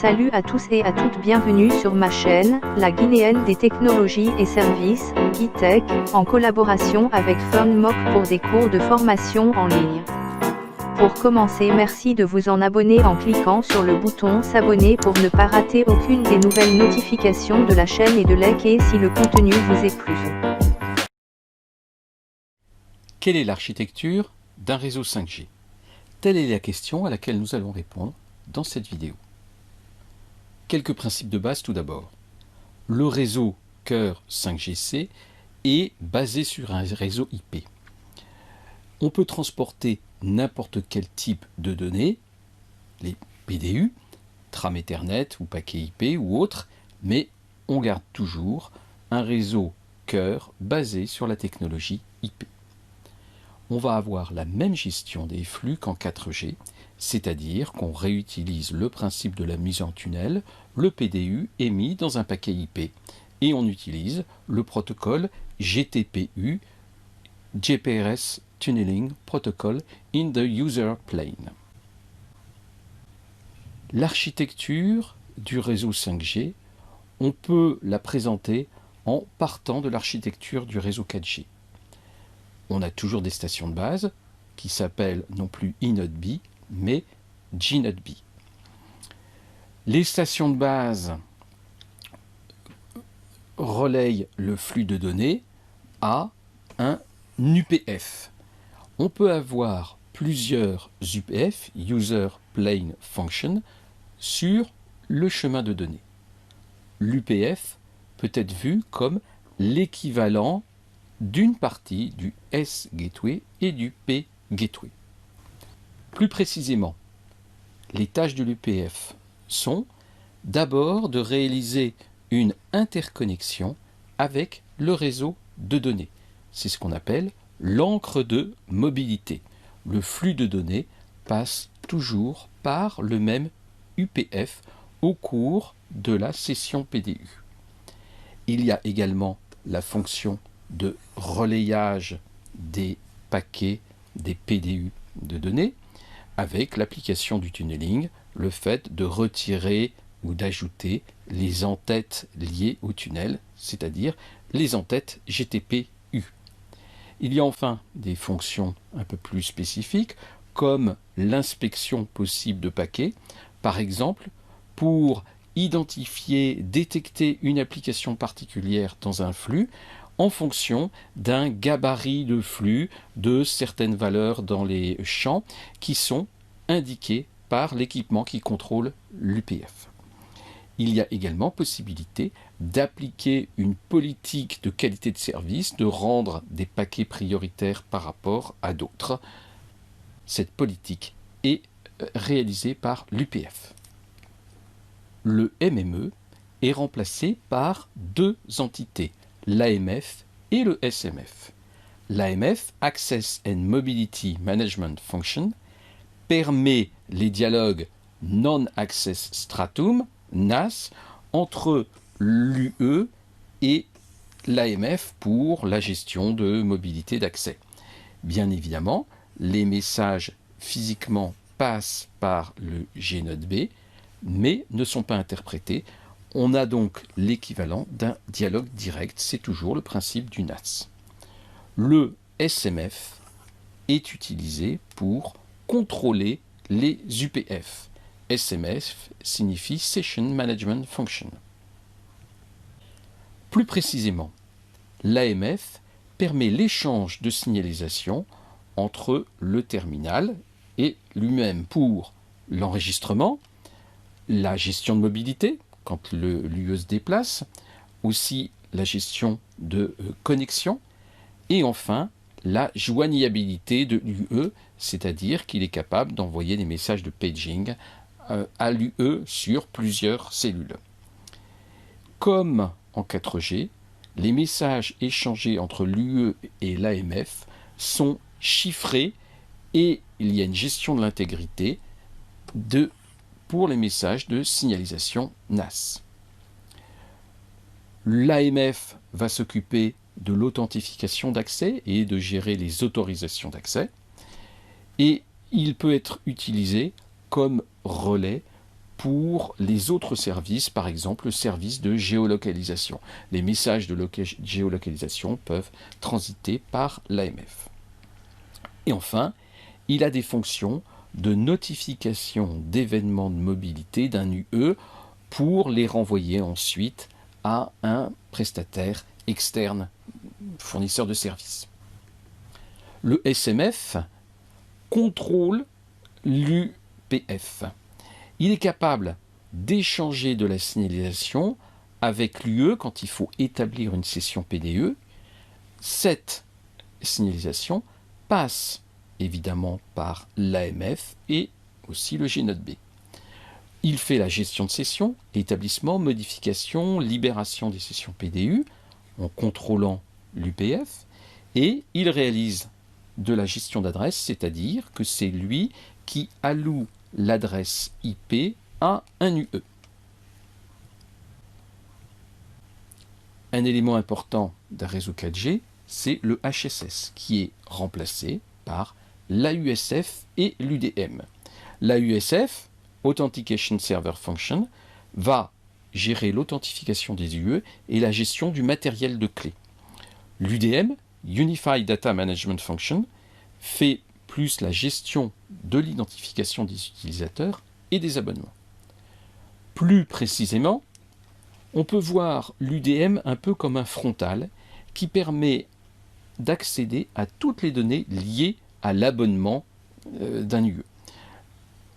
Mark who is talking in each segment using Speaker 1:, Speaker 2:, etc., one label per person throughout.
Speaker 1: Salut à tous et à toutes, bienvenue sur ma chaîne, la Guinéenne des technologies et services, GuiTech, en collaboration avec FunMock pour des cours de formation en ligne. Pour commencer, merci de vous en abonner en cliquant sur le bouton s'abonner pour ne pas rater aucune des nouvelles notifications de la chaîne et de liker si le contenu vous est plu.
Speaker 2: Quelle est l'architecture d'un réseau 5G? Telle est la question à laquelle nous allons répondre dans cette vidéo. Quelques principes de base tout d'abord. Le réseau cœur 5GC est basé sur un réseau IP. On peut transporter n'importe quel type de données, les PDU, tram Ethernet ou paquet IP ou autre, mais on garde toujours un réseau cœur basé sur la technologie IP. On va avoir la même gestion des flux qu'en 4G, c'est-à-dire qu'on réutilise le principe de la mise en tunnel, le PDU est mis dans un paquet IP, et on utilise le protocole GTPU, GPRS Tunneling Protocol in the User Plane. L'architecture du réseau 5G, on peut la présenter en partant de l'architecture du réseau 4G. On a toujours des stations de base qui s'appellent non plus eNodeB, mais gNodeB. Les stations de base relayent le flux de données à un UPF. On peut avoir plusieurs UPF, User Plane Function, sur le chemin de données. L'UPF peut être vu comme l'équivalent d'une partie du S-Gateway et du P-Gateway. Plus précisément, les tâches de l'UPF sont d'abord de réaliser une interconnexion avec le réseau de données. C'est ce qu'on appelle l'encre de mobilité. Le flux de données passe toujours par le même UPF au cours de la session PDU. Il y a également la fonction de relayage des paquets des PDU de données avec l'application du tunneling, le fait de retirer ou d'ajouter les entêtes liées au tunnel, c'est-à-dire les entêtes GTPU. Il y a enfin des fonctions un peu plus spécifiques comme l'inspection possible de paquets, par exemple pour identifier, détecter une application particulière dans un flux en fonction d'un gabarit de flux de certaines valeurs dans les champs qui sont indiqués par l'équipement qui contrôle l'UPF. Il y a également possibilité d'appliquer une politique de qualité de service, de rendre des paquets prioritaires par rapport à d'autres. Cette politique est réalisée par l'UPF. Le MME est remplacé par deux entités, l'AMF et le SMF. L'AMF, Access and Mobility Management Function, permet les dialogues Non-Access Stratum, NAS, entre l'UE et l'AMF pour la gestion de mobilité d'accès. Bien évidemment, les messages physiquement passent par le gNodeB, mais ne sont pas interprétés. On a donc l'équivalent d'un dialogue direct, c'est toujours le principe du NAS. Le SMF est utilisé pour contrôler les UPF. SMF signifie Session Management Function. Plus précisément, l'AMF permet l'échange de signalisation entre le terminal et lui-même pour l'enregistrement, la gestion de mobilité, quand l'UE se déplace, aussi la gestion de connexion, et enfin la joignabilité de l'UE, c'est-à-dire qu'il est capable d'envoyer des messages de paging à l'UE sur plusieurs cellules. Comme en 4G, les messages échangés entre l'UE et l'AMF sont chiffrés et il y a une gestion de l'intégrité pour les messages de signalisation NAS. L'AMF va s'occuper de l'authentification d'accès et de gérer les autorisations d'accès. Et il peut être utilisé comme relais pour les autres services, par exemple le service de géolocalisation. Les messages de géolocalisation peuvent transiter par l'AMF. Et enfin, il a des fonctions de notification d'événements de mobilité d'un UE pour les renvoyer ensuite à un prestataire externe, fournisseur de services. Le SMF contrôle l'UPF. Il est capable d'échanger de la signalisation avec l'UE quand il faut établir une session PDE. Cette signalisation passe évidemment par l'AMF et aussi le GNB. Il fait la gestion de session, établissement, modification, libération des sessions PDU en contrôlant l'UPF et il réalise de la gestion d'adresse, c'est-à-dire que c'est lui qui alloue l'adresse IP à un UE. Un élément important d'un réseau 4G, c'est le HSS qui est remplacé par l'AUSF et l'UDM. L'AUSF, Authentication Server Function, va gérer l'authentification des UE et la gestion du matériel de clé. L'UDM, Unified Data Management Function, fait plus la gestion de l'identification des utilisateurs et des abonnements. Plus précisément, on peut voir l'UDM un peu comme un frontal qui permet d'accéder à toutes les données liées à l'abonnement d'un UE.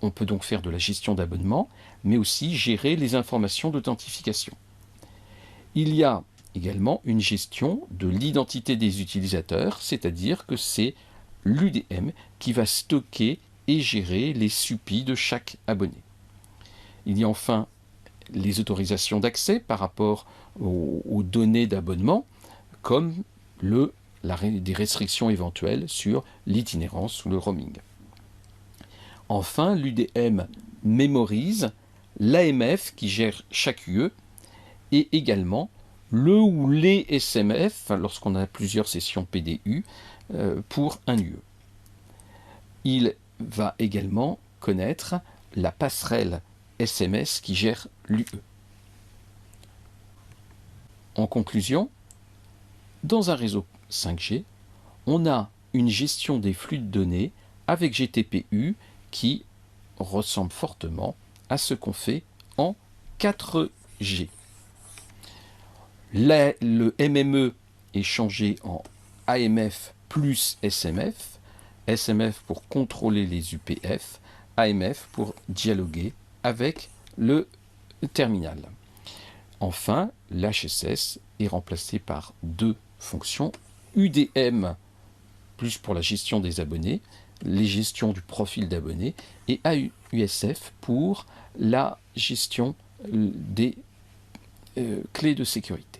Speaker 2: On peut donc faire de la gestion d'abonnement, mais aussi gérer les informations d'authentification. Il y a également une gestion de l'identité des utilisateurs, c'est-à-dire que c'est l'UDM qui va stocker et gérer les SUPI de chaque abonné. Il y a enfin les autorisations d'accès par rapport aux données d'abonnement, comme des restrictions éventuelles sur l'itinérance ou le roaming. Enfin, l'UDM mémorise l'AMF qui gère chaque UE et également le ou les SMF lorsqu'on a plusieurs sessions PDU pour un UE. Il va également connaître la passerelle SMS qui gère l'UE. En conclusion, dans un réseau 5G, on a une gestion des flux de données avec GTPU qui ressemble fortement à ce qu'on fait en 4G. Le MME est changé en AMF plus SMF, SMF pour contrôler les UPF, AMF pour dialoguer avec le terminal. Enfin, l'HSS est remplacé par deux fonctions, UDM plus pour la gestion des abonnés, les gestions du profil d'abonnés, et AUSF pour la gestion des clés de sécurité.